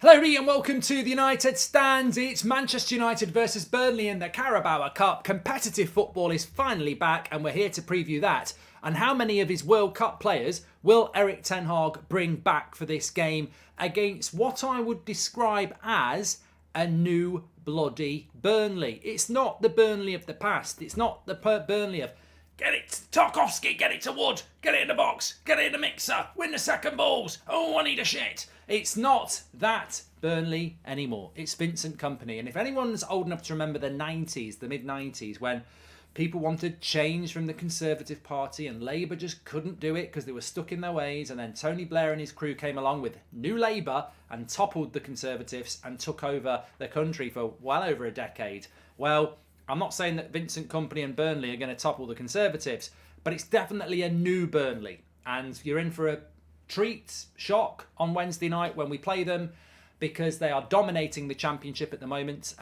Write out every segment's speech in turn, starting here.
Hello everybody and welcome to the United Stand. It's Manchester United versus Burnley in the Carabao Cup. Competitive football is finally back and we're here to preview that. And how many of his World Cup players will Erik ten Hag bring back for this game against what I would describe as a new bloody Burnley? It's not the Burnley of the past. It's not the Burnley of get it, Tarkovsky, get it to Wood, get it in the box, get it in the mixer, win the second balls, oh I need a shit. It's not that Burnley anymore. It's Vincent Kompany. And if anyone's old enough to remember the 90s, the mid-90s, when people wanted change from the Conservative Party and Labour just couldn't do it because they were stuck in their ways, and then Tony Blair and his crew came along with New Labour and toppled the Conservatives and took over the country for well over a decade. Well, I'm not saying that Vincent Kompany and Burnley are going to topple the Conservatives, but it's definitely a new Burnley. And you're in for a treat, shock on Wednesday night when we play them, because they are dominating the Championship at the moment.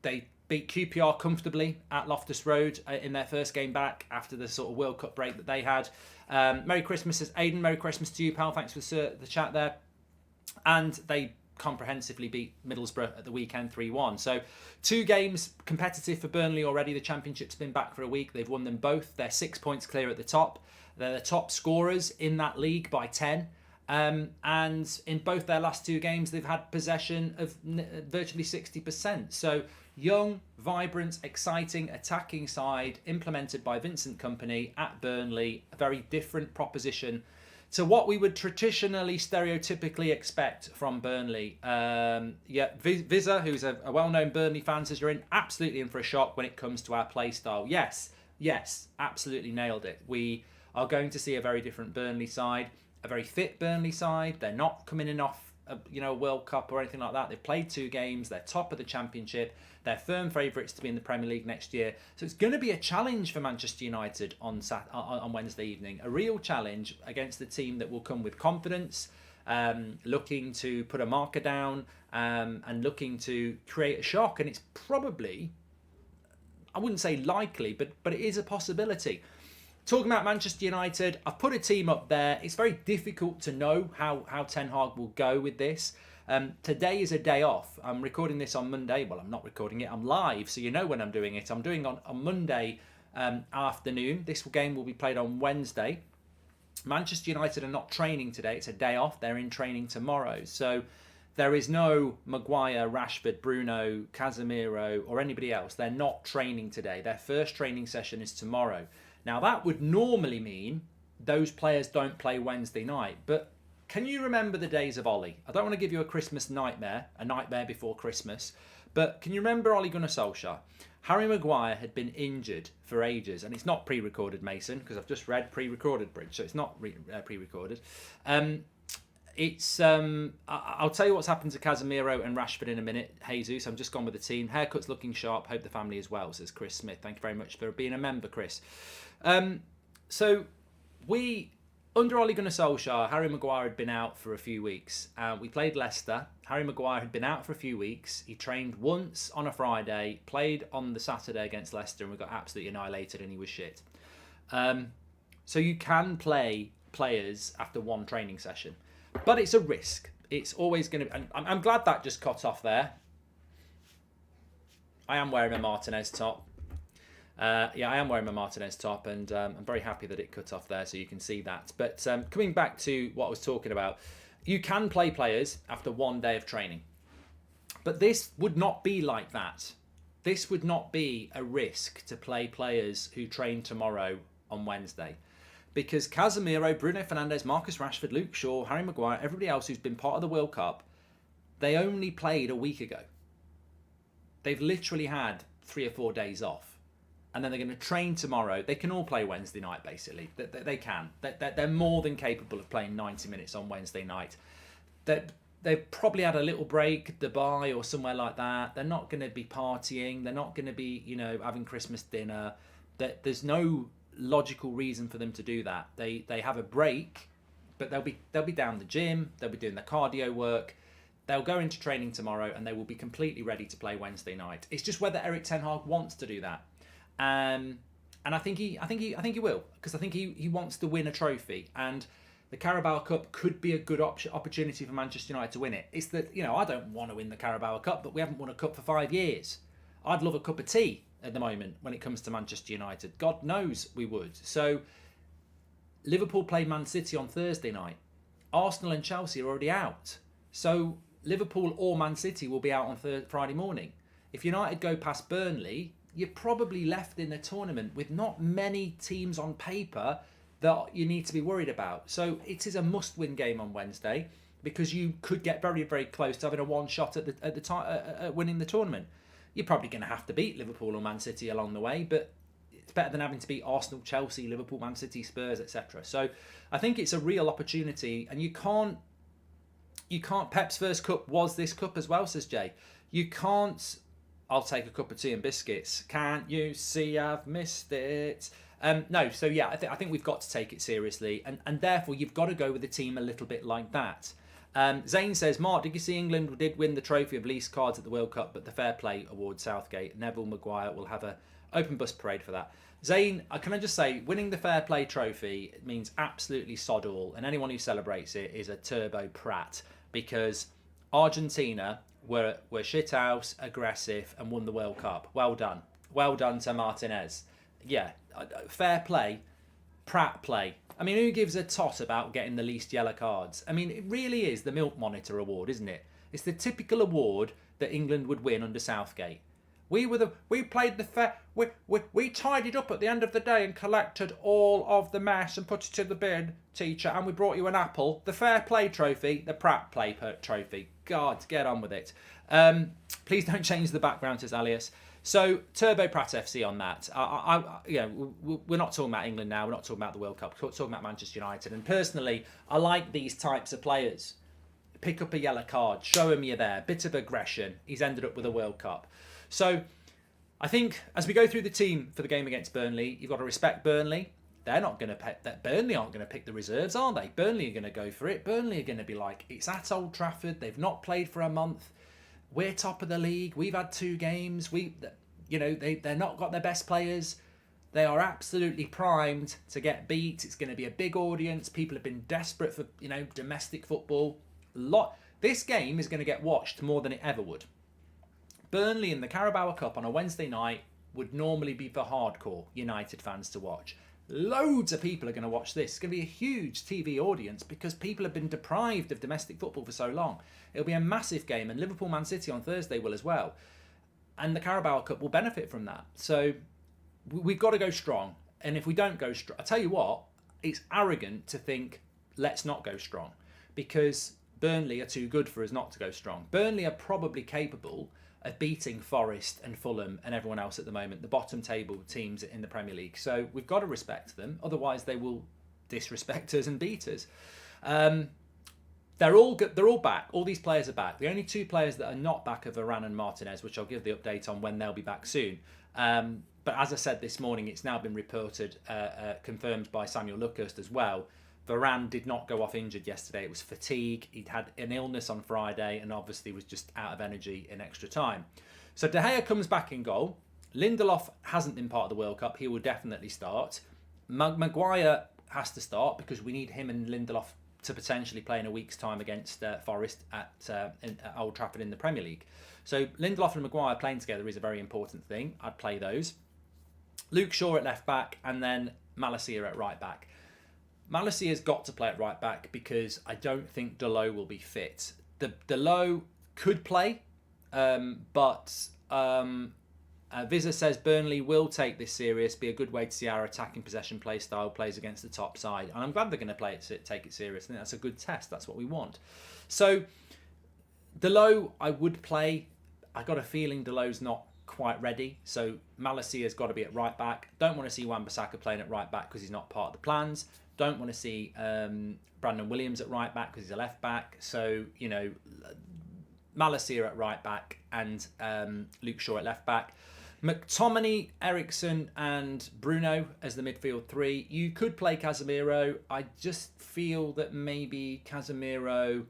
They beat QPR comfortably at Loftus Road in their first game back after the sort of World Cup break that they had. Merry Christmas, says Aidan. Merry Christmas to you, pal. Thanks for the chat there. And they comprehensively beat Middlesbrough at the weekend 3-1. So 2 games competitive for Burnley already. The Championship's been back for a week. They've won them both. They're 6 points clear at the top. They're the top scorers in that league by 10. And in both their last 2 games, they've had possession of virtually 60%. So young, vibrant, exciting, attacking side implemented by Vincent Kompany at Burnley. A very different proposition to what we would traditionally, stereotypically expect from Burnley. Visa, who's a well-known Burnley fan, says you're absolutely in for a shock when it comes to our play style. Yes, absolutely nailed it. We are going to see a very different Burnley side, a very fit Burnley side. They're not coming in off a World Cup or anything like that. They've played 2 games. They're top of the Championship. They're firm favourites to be in the Premier League next year. So it's going to be a challenge for Manchester United on Wednesday evening. A real challenge against the team that will come with confidence, looking to put a marker down and looking to create a shock. And it's probably, I wouldn't say likely, but it is a possibility. Talking about Manchester United, I've put a team up there. It's very difficult to know how Ten Hag will go with this. Today is a day off. I'm recording this on Monday. Well, I'm not recording it. I'm live, so you know when I'm doing it. I'm doing it on Monday afternoon. This game will be played on Wednesday. Manchester United are not training today. It's a day off. They're in training tomorrow. So there is no Maguire, Rashford, Bruno, Casemiro, or anybody else. They're not training today. Their first training session is tomorrow. Now, that would normally mean those players don't play Wednesday night. But can you remember the days of Ollie? I don't want to give you a Christmas nightmare, a nightmare before Christmas. But can you remember Ole Gunnar Solskjaer? Harry Maguire had been injured for ages. And it's not pre-recorded, Mason, because I've just read pre-recorded, Bridge. So it's not pre-recorded. I'll tell you what's happened to Casemiro and Rashford in a minute. Jesus, I'm just gone with the team. Haircut's looking sharp. Hope the family is well, says Chris Smith. Thank you very much for being a member, Chris. So under Ole Gunnar Solskjaer, Harry Maguire had been out for a few weeks. We played Leicester. Harry Maguire had been out for a few weeks. He trained once on a Friday, played on the Saturday against Leicester, and we got absolutely annihilated and he was shit. So you can play players after one training session. But it's a risk. It's always going to be... I'm glad that just cut off there. I am wearing a Martinez top. I am wearing my Martinez top, and I'm very happy that it cut off there so you can see that. But coming back to what I was talking about, you can play players after one day of training. But this would not be like that. This would not be a risk to play players who train tomorrow on Wednesday. Because Casemiro, Bruno Fernandes, Marcus Rashford, Luke Shaw, Harry Maguire, everybody else who's been part of the World Cup, they only played a week ago. They've literally had 3 or 4 days off. And then they're going to train tomorrow. They can all play Wednesday night, basically. They can. They're more than capable of playing 90 minutes on Wednesday night. They've probably had a little break, Dubai or somewhere like that. They're not going to be partying. They're not going to be, having Christmas dinner. There's no logical reason for them to do that. They have a break, but they'll be down the gym. They'll be doing their cardio work. They'll go into training tomorrow, and they will be completely ready to play Wednesday night. It's just whether Erik ten Hag wants to do that. And I think he will, because I think he wants to win a trophy. And the Carabao Cup could be a good opportunity for Manchester United to win it. It's that, I don't want to win the Carabao Cup, but we haven't won a cup for 5 years. I'd love a cup of tea at the moment when it comes to Manchester United. God knows we would. So Liverpool play Man City on Thursday night. Arsenal and Chelsea are already out. So Liverpool or Man City will be out on Friday morning. If United go past Burnley, you're probably left in the tournament with not many teams on paper that you need to be worried about. So it is a must-win game on Wednesday because you could get very, very close to having a one shot at the time at winning the tournament. You're probably going to have to beat Liverpool or Man City along the way, but it's better than having to beat Arsenal, Chelsea, Liverpool, Man City, Spurs, etc. So I think it's a real opportunity, and you can't. Pep's first cup was this cup as well, says Jay. You can't. I'll take a cup of tea and biscuits. Can't you see I've missed it? No, so yeah, I think we've got to take it seriously, and therefore you've got to go with the team a little bit like that. Zane says, Mark, did you see England did win the trophy of least cards at the World Cup, but the Fair Play Award Southgate, Neville Maguire will have a open bus parade for that. Zane, can I just say, winning the Fair Play trophy means absolutely sod all, and anyone who celebrates it is a turbo prat, because Argentina were shithouse, aggressive, and won the World Cup. Well done. Well done to Martinez. Yeah, fair play, prat play. I mean, who gives a toss about getting the least yellow cards? I mean, it really is the Milk Monitor Award, isn't it? It's the typical award that England would win under Southgate. We played the fair. We tidied up at the end of the day and collected all of the mess and put it in the bin, teacher, and we brought you an apple. The Fair Play Trophy, the Prat Play Trophy. God, get on with it. Please don't change the background, says Alias. So Turbo Prat FC on that. We're not talking about England now. We're not talking about the World Cup. We're talking about Manchester United. And personally, I like these types of players. Pick up a yellow card, show him you're there. Bit of aggression. He's ended up with a World Cup. So I think as we go through the team for the game against Burnley, you've got to respect Burnley. They're not going to Burnley aren't going to pick the reserves, are they? Burnley are going to go for it. Burnley are going to be like, it's at Old Trafford. They've not played for a month. We're top of the league. We've had 2 games. They're not got their best players. They are absolutely primed to get beat. It's going to be a big audience. People have been desperate for domestic football. This game is going to get watched more than it ever would. Burnley in the Carabao Cup on a Wednesday night would normally be for hardcore United fans to watch. Loads of people are going to watch this. It's going to be a huge TV audience because people have been deprived of domestic football for so long. It'll be a massive game, and Liverpool Man City on Thursday will as well. And the Carabao Cup will benefit from that. So we've got to go strong. And if we don't go strong, I tell you what, it's arrogant to think, let's not go strong. Because Burnley are too good for us not to go strong. Burnley are probably capable of beating Forest and Fulham and everyone else at the moment, the bottom table teams in the Premier League. So we've got to respect them. Otherwise, they will disrespect us and beat us. They're all good. They're all back. All these players are back. The only 2 players that are not back are Varane and Martinez, which I'll give the update on when they'll be back soon. But as I said this morning, it's now been reported, confirmed by Samuel Luckhurst as well. Varane did not go off injured yesterday. It was fatigue. He'd had an illness on Friday and obviously was just out of energy in extra time. So De Gea comes back in goal. Lindelof hasn't been part of the World Cup. He will definitely start. Maguire has to start because we need him and Lindelof to potentially play in a week's time against Forest at Old Trafford in the Premier League. So Lindelof and Maguire playing together is a very important thing. I'd play those. Luke Shaw at left back and then Malacia at right back. Malacia's got to play at right back because I don't think Dalot will be fit. Dalot could play, but Visa says Burnley will take this serious, be a good way to see our attacking possession play style plays against the top side. And I'm glad they're going to take it serious. I think that's a good test. That's what we want. So Dalot, I would play. I got a feeling Dalot's not quite ready. So Malacia's got to be at right back. Don't want to see Wan-Bissaka playing at right back because he's not part of the plans. Don't want to see Brandon Williams at right back because he's a left back. So, Malacia at right back and Luke Shaw at left back. McTominay, Ericsson and Bruno as the midfield 3. You could play Casemiro. I just feel that maybe Casemiro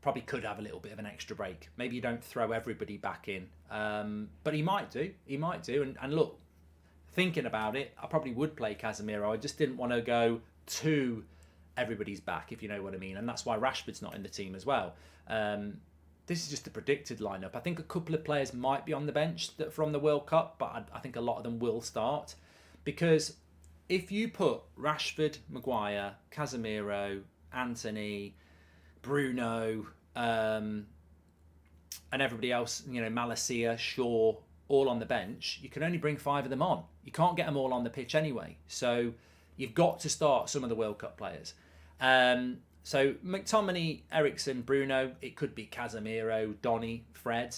probably could have a little bit of an extra break. Maybe you don't throw everybody back in. But he might do. And look, thinking about it, I probably would play Casemiro. I just didn't want to go too everybody's back, if you know what I mean. And that's why Rashford's not in the team as well. This is just a predicted lineup. I think a couple of players might be on the bench from the World Cup, but I think a lot of them will start. Because if you put Rashford, Maguire, Casemiro, Antony, Bruno, and everybody else, Malacia, Shaw, all on the bench, you can only bring 5 of them on. You can't get them all on the pitch anyway. So you've got to start some of the World Cup players. So McTominay, Eriksen, Bruno, it could be Casemiro, Donny, Fred.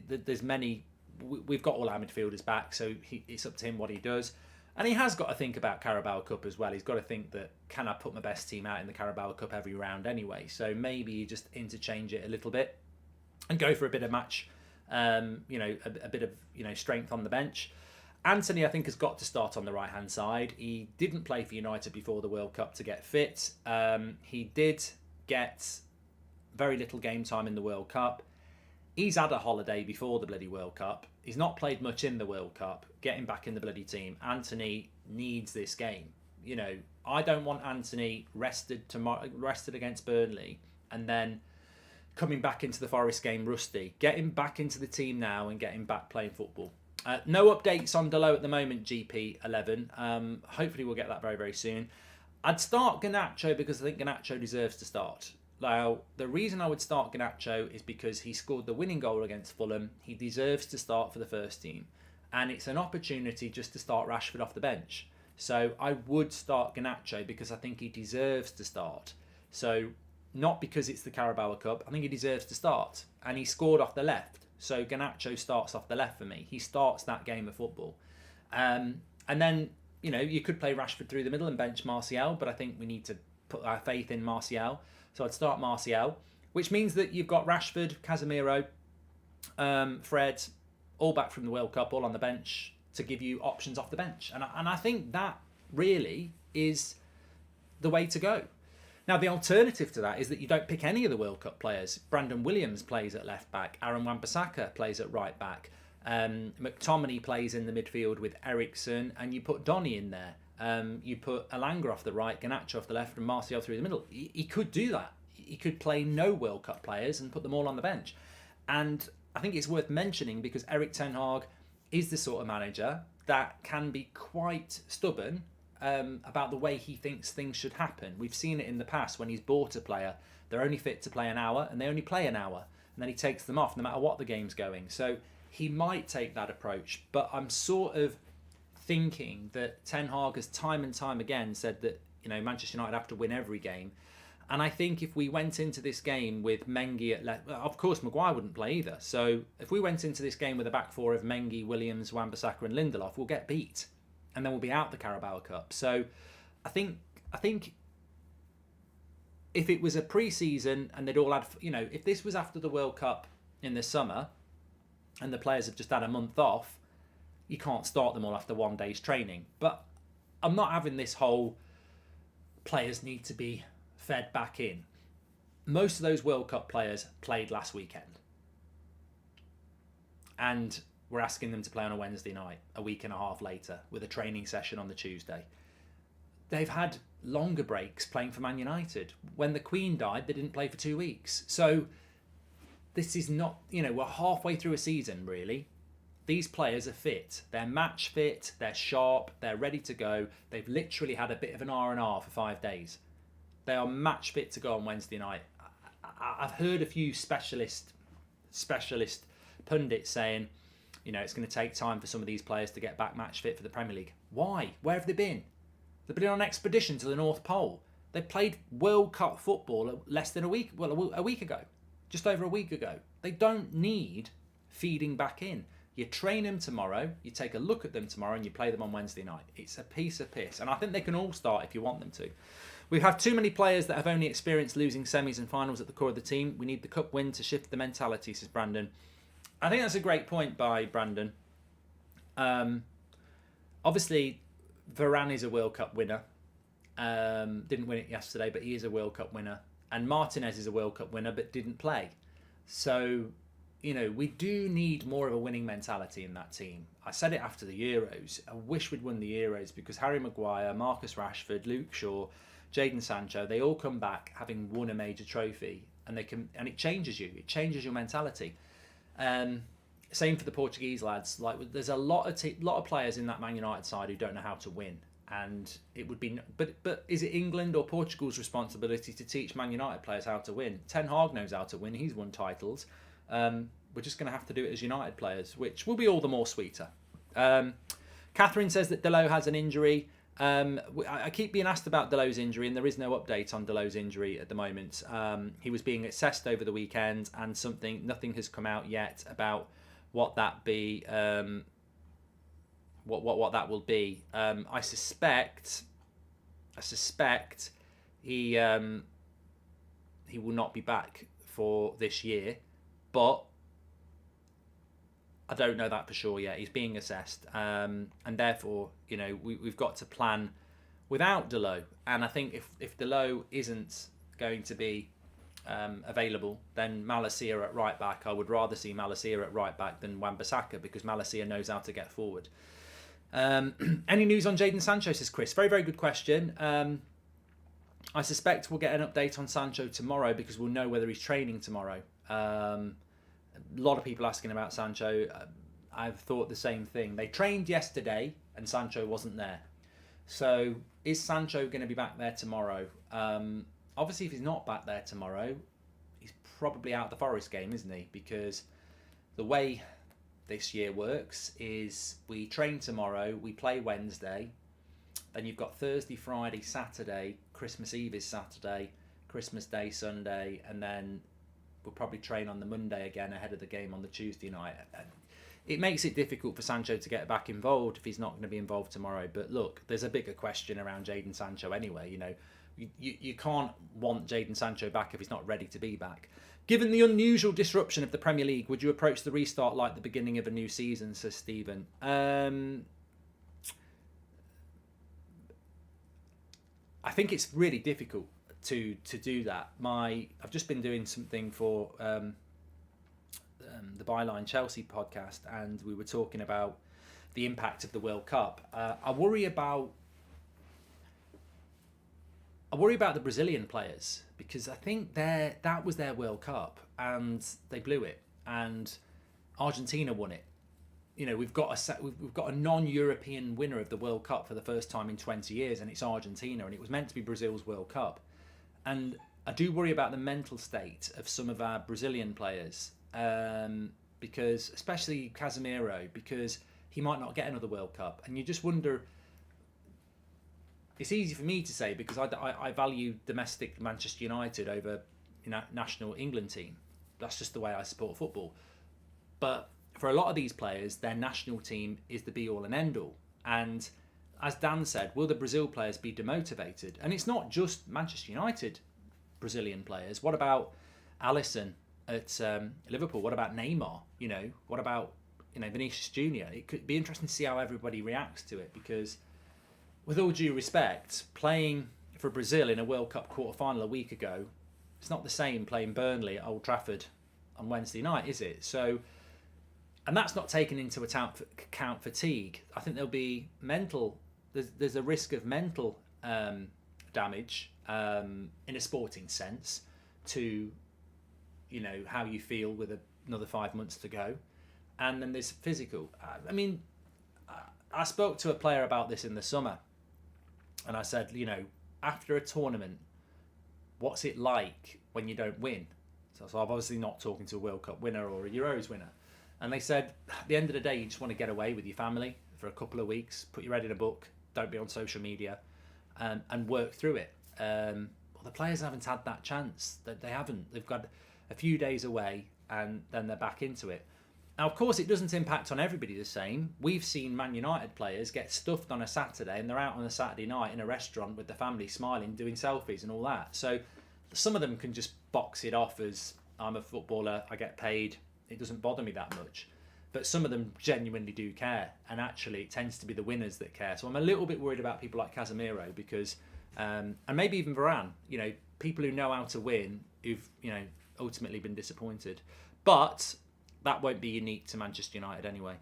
There's many. We've got all our midfielders back, so it's up to him what he does. And he has got to think about Carabao Cup as well. He's got to think that, can I put my best team out in the Carabao Cup every round anyway? So maybe you just interchange it a little bit and go for a bit of match, a bit of, strength on the bench. Antony, I think, has got to start on the right-hand side. He didn't play for United before the World Cup to get fit. He did get very little game time in the World Cup. He's had a holiday before the bloody World Cup. He's not played much in the World Cup. Get him back in the bloody team. Antony needs this game. I don't want Antony rested against Burnley and then coming back into the Forest game rusty. Get him back into the team now and get him back playing football. No updates on Delo at the moment, GP11. Hopefully we'll get that very, very soon. I'd start Garnacho because I think Garnacho deserves to start. Now, the reason I would start Garnacho is because he scored the winning goal against Fulham. He deserves to start for the first team. And it's an opportunity just to start Rashford off the bench. So I would start Garnacho because I think he deserves to start. So not because it's the Carabao Cup. I think he deserves to start. And he scored off the left. So Garnacho starts off the left for me. He starts that game of football. And then, you could play Rashford through the middle and bench Martial, but I think we need to put our faith in Martial. So I'd start Martial, which means that you've got Rashford, Casemiro, Fred, all back from the World Cup, all on the bench to give you options off the bench. And I think that really is the way to go. Now, the alternative to that is that you don't pick any of the World Cup players. Brandon Williams plays at left back. Aaron Wan-Bissaka plays at right back. McTominay plays in the midfield with Eriksen, and you put Donny in there. You put Elanga off the right, Garnacho off the left, and Martial through the middle. He could do that. He could play no World Cup players and put them all on the bench. And I think it's worth mentioning because Erik ten Hag is the sort of manager that can be quite stubborn about the way he thinks things should happen. We've seen it in the past when he's bought a player. They're only fit to play an hour, and they only play an hour. And then he takes them off no matter what the game's going. So he might take that approach. But I'm sort of thinking that Ten Hag has time and time again said that Manchester United have to win every game. And I think if we went into this game with Mengi at left, of course Maguire wouldn't play either. So if we went into this game with a back four of Mengi, Williams, Wan-Bissaka and Lindelof, we'll get beat. And then we'll be out the Carabao Cup. So I think if it was a pre-season and they'd all had, if this was after the World Cup in the summer and the players have just had a month off, you can't start them all after one day's training. But I'm not having this whole players need to be fed back in. Most of those World Cup players played last weekend. And we're asking them to play on a Wednesday night, a week and a half later, with a training session on the Tuesday. They've had longer breaks playing for Man United. When the Queen died, they didn't play for 2 weeks. So this is not, we're halfway through a season, really. These players are fit. They're match fit, they're sharp, they're ready to go. They've literally had a bit of an R&R for 5 days. They are match fit to go on Wednesday night. I've heard a few specialist pundits saying, it's going to take time for some of these players to get back match fit for the Premier League. Why? Where have they been? They've been on an expedition to the North Pole. They played World Cup football less than a week ago. Just over a week ago. They don't need feeding back in. You train them tomorrow, you take a look at them tomorrow, and you play them on Wednesday night. It's a piece of piss. And I think they can all start if you want them to. We have too many players that have only experienced losing semis and finals at the core of the team. We need the cup win to shift the mentality, says Brandon. I think that's a great point by Brandon. Obviously, Varane is a World Cup winner. Didn't win it yesterday, but he is a World Cup winner. And Martinez is a World Cup winner, but didn't play. So, we do need more of a winning mentality in that team. I said it after the Euros. I wish we'd won the Euros because Harry Maguire, Marcus Rashford, Luke Shaw, Jadon Sancho, they all come back having won a major trophy, and it changes you. It changes your mentality. Same for the Portuguese lads. Like, there's a lot of players in that Man United side who don't know how to win, and it would be. But is it England or Portugal's responsibility to teach Man United players how to win? Ten Hag knows how to win. He's won titles. We're just going to have to do it as United players, which will be all the more sweeter. Catherine says that Delot has an injury. I keep being asked about Delot's injury, and there is no update on Delot's injury at the moment. He was being assessed over the weekend, and nothing has come out yet about what that be. What that will be. I suspect he will not be back for this year, but I don't know that for sure yet. He's being assessed, and therefore, we've got to plan without Delot. And I think if Delot isn't going to be available, then Malacia at right back. I would rather see Malacia at right back than Wan-Bissaka, because Malacia knows how to get forward. Any news on Jadon Sancho, says Chris? Very, very good question. I suspect we'll get an update on Sancho tomorrow, because we'll know whether he's training tomorrow. A lot of people asking about Sancho. I've thought the same thing. They trained yesterday and Sancho wasn't there. So is Sancho going to be back there tomorrow? Obviously, if he's not back there tomorrow, he's probably out of the Forest game, isn't he? Because the way this year works is we train tomorrow, we play Wednesday, then you've got Thursday, Friday, Saturday, Christmas Eve is Saturday, Christmas Day, Sunday, and then we'll probably train on the Monday again ahead of the game on the Tuesday night. It makes it difficult for Sancho to get back involved if he's not going to be involved tomorrow. But look, there's a bigger question around Jadon Sancho anyway. You can't want Jadon Sancho back if he's not ready to be back. Given the unusual disruption of the Premier League, would you approach the restart like the beginning of a new season, says Stephen? I think it's really difficult to do that. I've just been doing something for the Byline Chelsea podcast, and we were talking about the impact of the World Cup. I worry about the Brazilian players, because I think that was their World Cup and they blew it, and Argentina won it. We've got a non-European winner of the World Cup for the first time in 20 years, and it's Argentina, and it was meant to be Brazil's World Cup. And I do worry about the mental state of some of our Brazilian players, because especially Casemiro, because he might not get another World Cup, and you just wonder. It's easy for me to say because I value domestic Manchester United over national England team. That's just the way I support football. But for a lot of these players, their national team is the be all and end all. And as Dan said, will the Brazil players be demotivated? And it's not just Manchester United Brazilian players. What about Alisson at Liverpool? What about Neymar? What about Vinicius Junior? It could be interesting to see how everybody reacts to it, because with all due respect, playing for Brazil in a World Cup quarter-final a week ago, it's not the same playing Burnley at Old Trafford on Wednesday night, is it? So, and that's not taken into account fatigue. I think there'll be there's a risk of mental damage in a sporting sense to, how you feel with another 5 months to go. And then there's physical. I spoke to a player about this in the summer, and I said, after a tournament, what's it like when you don't win? So I'm obviously not talking to a World Cup winner or a Euros winner. And they said, at the end of the day, you just want to get away with your family for a couple of weeks, put your head in a book, don't be on social media, and work through it. Well, the players haven't had that chance. They haven't. They've got a few days away, and then they're back into it. Now, of course, it doesn't impact on everybody the same. We've seen Man United players get stuffed on a Saturday, and they're out on a Saturday night in a restaurant with the family smiling, doing selfies and all that. So some of them can just box it off as, I'm a footballer, I get paid, it doesn't bother me that much. But some of them genuinely do care, and actually it tends to be the winners that care. So I'm a little bit worried about people like Casemiro, because, and maybe even Varane, people who know how to win, who've, ultimately been disappointed. But that won't be unique to Manchester United anyway.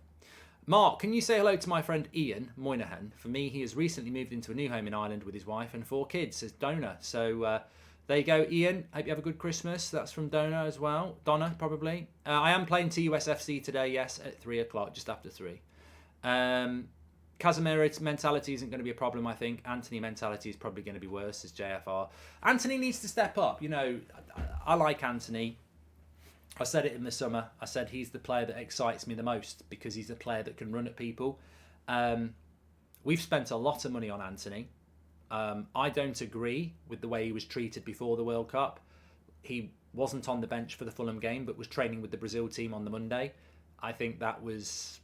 Mark, can you say hello to my friend Ian Moynihan? For me, he has recently moved into a new home in Ireland with his wife and 4 kids, says Donna. So there you go, Ian. Hope you have a good Christmas. That's from Donna as well. Donna, probably. I am playing TUSFC today, yes, at 3 o'clock, just after 3. Casemiro's mentality isn't going to be a problem, I think. Antony mentality is probably going to be worse, says JFR. Antony needs to step up. You know, I like Antony. I said it in the summer. I said he's the player that excites me the most because he's a player that can run at people. We've spent a lot of money on Antony. I don't agree with the way he was treated before the World Cup. He wasn't on the bench for the Fulham game, but was training with the Brazil team on the Monday. I think that was,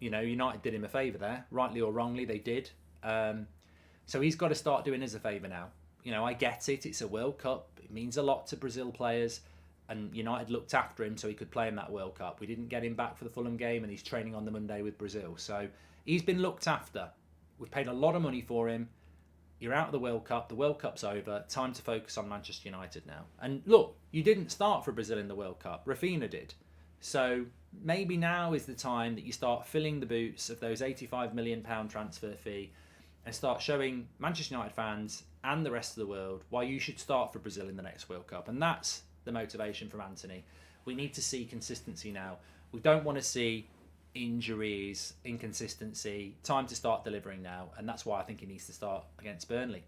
you know, United did him a favour there. Rightly or wrongly, they did. So he's got to start doing us a favour now. You know, I get it. It's a World Cup. It means a lot to Brazil players. And United looked after him so he could play in that World Cup. We didn't get him back for the Fulham game, and he's training on the Monday with Brazil. So he's been looked after. We've paid a lot of money for him. You're out of the World Cup. The World Cup's over. Time to focus on Manchester United now. And look, you didn't start for Brazil in the World Cup. Rafinha did. So maybe now is the time that you start filling the boots of those £85 million transfer fee and start showing Manchester United fans and the rest of the world why you should start for Brazil in the next World Cup. And that's the motivation from Antony. We need to see consistency now. We don't want to see injuries, inconsistency. Time to start delivering now, and that's why I think he needs to start against Burnley,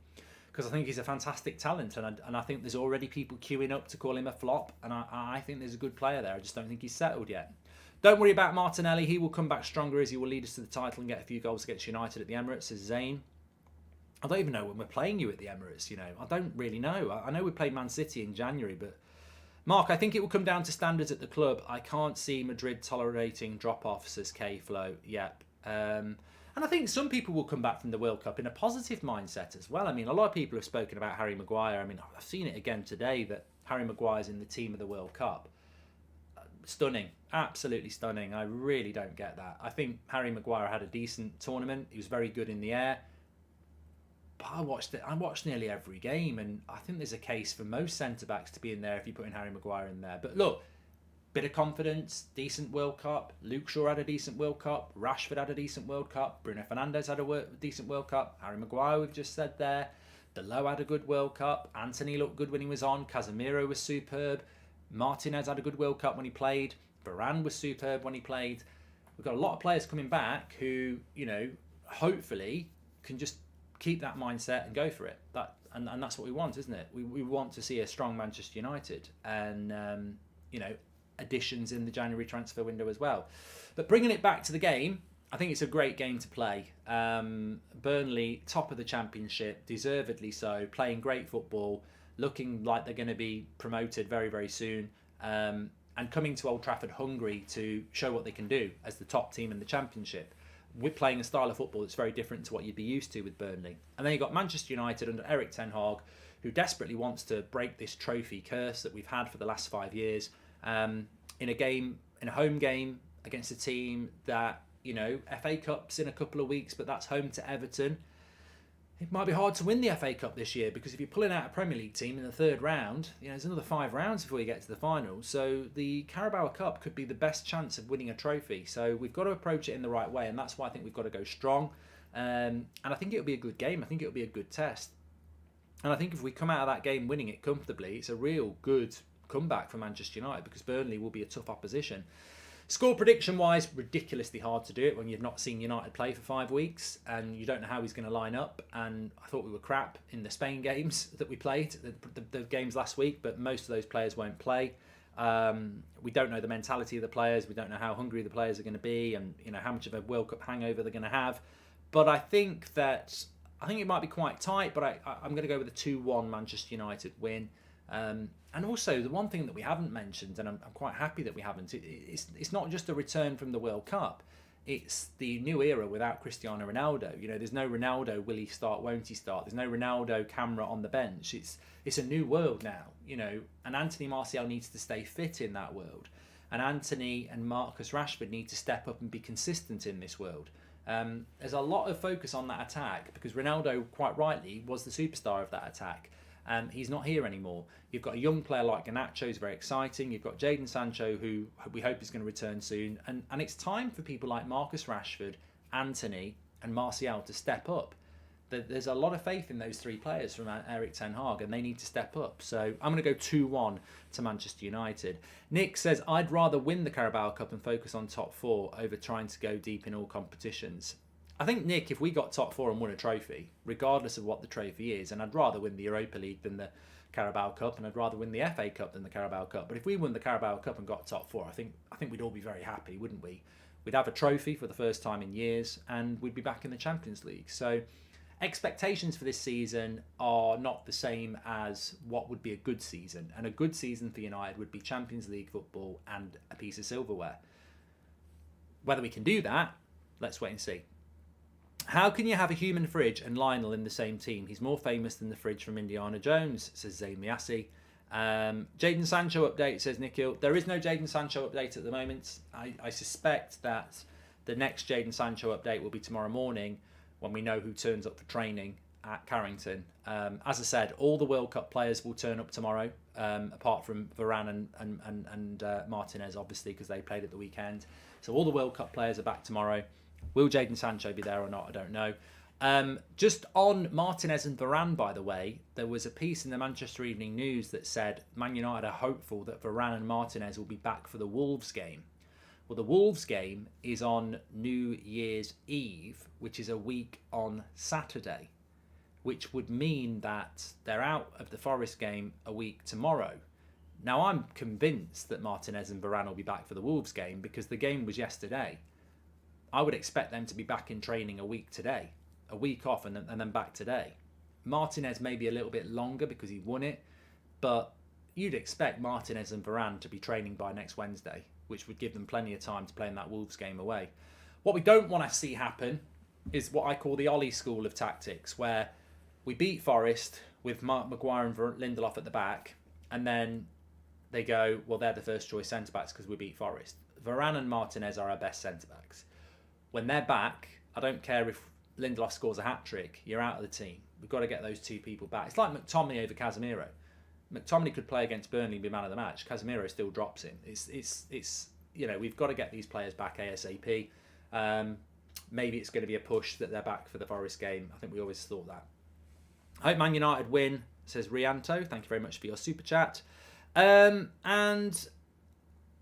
because I think he's a fantastic talent, and I think there's already people queuing up to call him a flop, and I think there's a good player there. I just don't think he's settled yet. Don't worry about Martinelli. He will come back stronger as he will lead us to the title and get a few goals against United at the Emirates, says Zayn. I don't even know when we're playing you at the Emirates, you know. I don't really know. I know we played Man City in January, but Mark, I think it will come down to standards at the club. I can't see Madrid tolerating drop-offs, says K-Flow. Yep. And I think some people will come back from the World Cup in a positive mindset as well. I mean, a lot of people have spoken about Harry Maguire. I mean, I've seen it again today that Harry Maguire's in the team of the World Cup. Stunning. Absolutely stunning. I really don't get that. I think Harry Maguire had a decent tournament. He was very good in the air. But I watched nearly every game, and I think there's a case for most centre-backs to be in there if you're putting Harry Maguire in there. But look, bit of confidence, decent World Cup. Luke Shaw had a decent World Cup. Rashford had a decent World Cup. Bruno Fernandes had a decent World Cup. Harry Maguire, we've just said there. Delo had a good World Cup. Antony looked good when he was on. Casemiro was superb. Martinez had a good World Cup when he played. Varane was superb when he played. We've got a lot of players coming back who, you know, hopefully can just keep that mindset and go for it. And that's what we want, isn't it? We want to see a strong Manchester United and you know, additions in the January transfer window as well. But bringing it back to the game, I think it's a great game to play. Burnley, top of the Championship, deservedly so, playing great football, looking like they're going to be promoted very, very soon, and coming to Old Trafford hungry to show what they can do as the top team in the Championship. We're playing a style of football that's very different to what you'd be used to with Burnley. And then you've got Manchester United under Erik ten Hag, who desperately wants to break this trophy curse that we've had for the last 5 years, in a home game against a team that, you know, FA Cup's in a couple of weeks, but that's home to Everton. It might be hard to win the FA Cup this year, because if you're pulling out a Premier League team in the third round, you know, there's another 5 rounds before you get to the final. So the Carabao Cup could be the best chance of winning a trophy. So we've got to approach it in the right way, and that's why I think we've got to go strong. And I think it'll be a good game. I think it'll be a good test. And I think if we come out of that game winning it comfortably, it's a real good comeback for Manchester United, because Burnley will be a tough opposition. Score prediction-wise, ridiculously hard to do it when you've not seen United play for 5 weeks and you don't know how he's going to line up. And I thought we were crap in the Spain games that we played, the games last week, but most of those players won't play. We don't know the mentality of the players. We don't know how hungry the players are going to be, and you know how much of a World Cup hangover they're going to have. But I think it might be quite tight, but I'm going to go with a 2-1 Manchester United win. And also, the one thing that we haven't mentioned, and I'm quite happy that we haven't, it's not just a return from the World Cup. It's the new era without Cristiano Ronaldo. You know, there's no Ronaldo, will he start, won't he start? There's no Ronaldo camera on the bench. It's a new world now, you know, and Anthony Martial needs to stay fit in that world. And Antony and Marcus Rashford need to step up and be consistent in this world. There's a lot of focus on that attack because Ronaldo, quite rightly, was the superstar of that attack. He's not here anymore. You've got a young player like Garnacho, who's very exciting. You've got Jadon Sancho, who we hope is going to return soon. And it's time for people like Marcus Rashford, Antony, and Martial to step up. There's a lot of faith in those three players from Erik ten Hag, and they need to step up. So I'm going to go 2-1 to Manchester United. Nick says, I'd rather win the Carabao Cup and focus on top four over trying to go deep in all competitions. I think, Nick, if we got top four and won a trophy, regardless of what the trophy is, and I'd rather win the Europa League than the Carabao Cup, and I'd rather win the FA Cup than the Carabao Cup. But if we won the Carabao Cup and got top four, I think we'd all be very happy, wouldn't we? We'd have a trophy for the first time in years, and we'd be back in the Champions League. So expectations for this season are not the same as what would be a good season. And a good season for United would be Champions League football and a piece of silverware. Whether we can do that, let's wait and see. How can you have a human fridge and Lionel in the same team? He's more famous than the fridge from Indiana Jones, says Zayn Miassi. Jadon Sancho update, says Nikhil. There is no Jadon Sancho update at the moment. I suspect that the next Jadon Sancho update will be tomorrow morning, when we know who turns up for training at Carrington. As I said, all the World Cup players will turn up tomorrow, apart from Varane and Martinez, obviously, because they played at the weekend. So all the World Cup players are back tomorrow. Will Jadon Sancho be there or not? I don't know. Just on Martinez and Varane, by the way, there was a piece in the Manchester Evening News that said Man United are hopeful that Varane and Martinez will be back for the Wolves game. Well, the Wolves game is on New Year's Eve, which is a week on Saturday, which would mean that they're out of the Forest game a week tomorrow. Now, I'm convinced that Martinez and Varane will be back for the Wolves game because the game was yesterday. I would expect them to be back in training a week today, a week off and then back today. Martinez may be a little bit longer because he won it, but you'd expect Martinez and Varane to be training by next Wednesday, which would give them plenty of time to play in that Wolves game away. What we don't want to see happen is what I call the Ollie school of tactics, where we beat Forest with Mark Maguire and Lindelof at the back, and then they go, well, they're the first choice centre-backs because we beat Forest. Varane and Martinez are our best centre-backs. When they're back, I don't care if Lindelof scores a hat-trick, you're out of the team. We've got to get those two people back. It's like McTominay over Casemiro. McTominay could play against Burnley and be man of the match. Casemiro still drops in. It's we've got to get these players back ASAP. Maybe it's going to be a push that they're back for the Forest game. I think we always thought that. I hope Man United win, says Rianto. Thank you very much for your super chat. And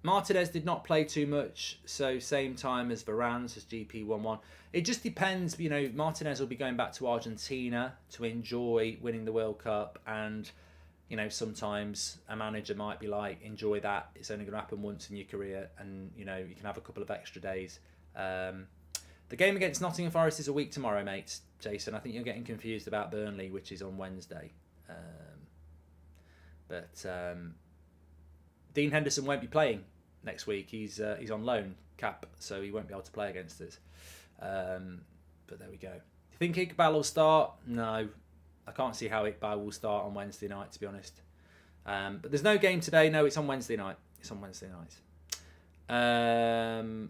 Martinez did not play too much, so same time as Varane, says GP11. It just depends, Martinez will be going back to Argentina to enjoy winning the World Cup, and sometimes a manager might be like, enjoy that, it's only going to happen once in your career, and you can have a couple of extra days. The game against Nottingham Forest is a week tomorrow, mates. Jason, I think you're getting confused about Burnley, which is on Wednesday. Dean Henderson won't be playing next week. He's on loan cap, so he won't be able to play against us. But there we go. Do you think Iqbal will start? No, I can't see how Iqbal will start on Wednesday night, to be honest. But there's no game today. No, it's on Wednesday night. It's on Wednesday night.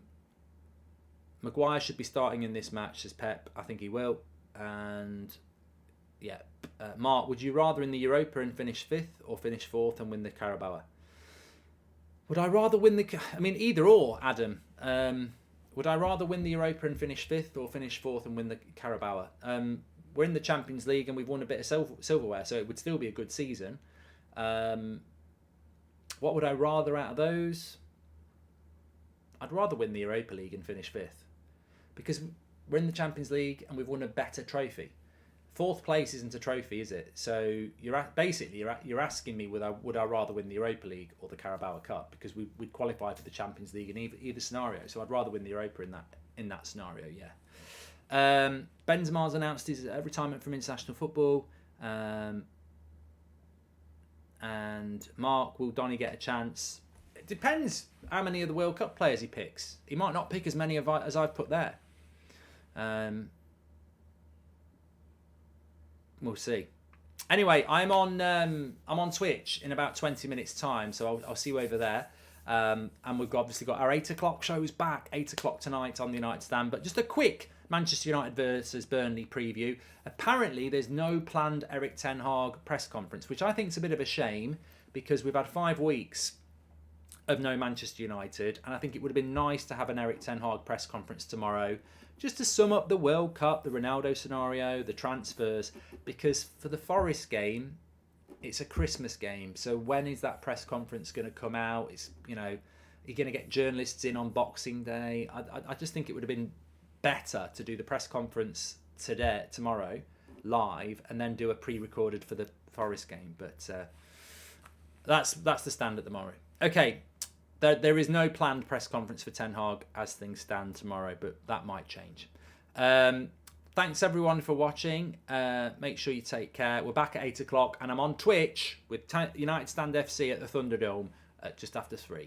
Maguire should be starting in this match, says Pep. I think he will. And yeah, Mark, would you rather in the Europa and finish 5th or finish 4th and win the Carabao? Would I rather win either or, Adam. Would I rather win the Europa and finish 5th or finish 4th and win the Carabao? We're in the Champions League and we've won a bit of silverware, so it would still be a good season. What would I rather out of those? I'd rather win the Europa League and finish 5th. Because we're in the Champions League and we've won a better trophy. 4th place isn't a trophy, is it? So you're asking me would I rather win the Europa League or the Carabao Cup, because we'd qualify for the Champions League in either scenario. So I'd rather win the Europa in that scenario. Yeah. Benzema's announced his retirement from international football. And Mark, will Donny get a chance? It depends how many of the World Cup players he picks. He might not pick as many as I've put there. We'll see. Anyway, I'm on Twitch in about 20 minutes time, so I'll see you over there. And we've obviously got our 8 o'clock shows back, 8 o'clock tonight on the United Stand. But just a quick Manchester United versus Burnley preview. Apparently, there's no planned Erik ten Hag press conference, which I think is a bit of a shame because we've had 5 weeks of no Manchester United, and I think it would have been nice to have an Erik ten Hag press conference tomorrow just to sum up the World Cup, the Ronaldo scenario, the transfers, because for the Forest game, it's a Christmas game. So when is that press conference going to come out? It's, you know, you're going to get journalists in on Boxing Day. I just think it would have been better to do the press conference tomorrow, live, and then do a pre-recorded for the Forest game. But that's the stand at the moment. Okay, there is no planned press conference for Ten Hag as things stand tomorrow, but that might change. Thanks everyone for watching. Make sure you take care. We're back at 8 o'clock, and I'm on Twitch with United Stand FC at the Thunderdome just after 3.